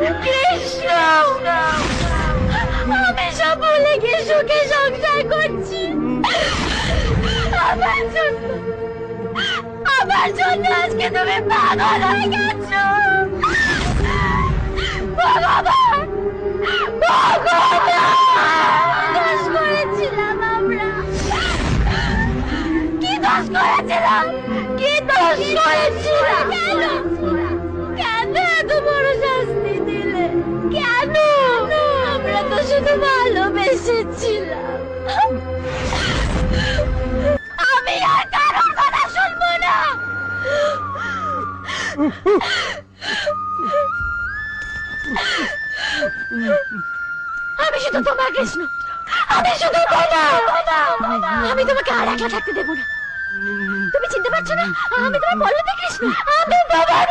কৃষ্ণ, আমি সব ভুলে গিয়ে সুখে সংসার করছি। আমার জন্য আজকে তুমি পাগল হয়ে গেছো। ভগবান, দোষ করেছিলাম আমরা। কি দোষ করেছিলাম? কি দোষ করেছিলাম? কেন এত বড় শাস্তি দিলে? কেন? আমরা তো শুধু ভালোবেসেছিলাম। আমি আর কারোর কথা শুনবো না। আমি শুধু তোমার কৃষ্ণ, আমি শুধু আমি তোমাকে আর একলা থাকতে দেবো না। তুমি চিনতে পারছো না আমি তোমার পল্লবী কৃষ্ণ, আমি তোমার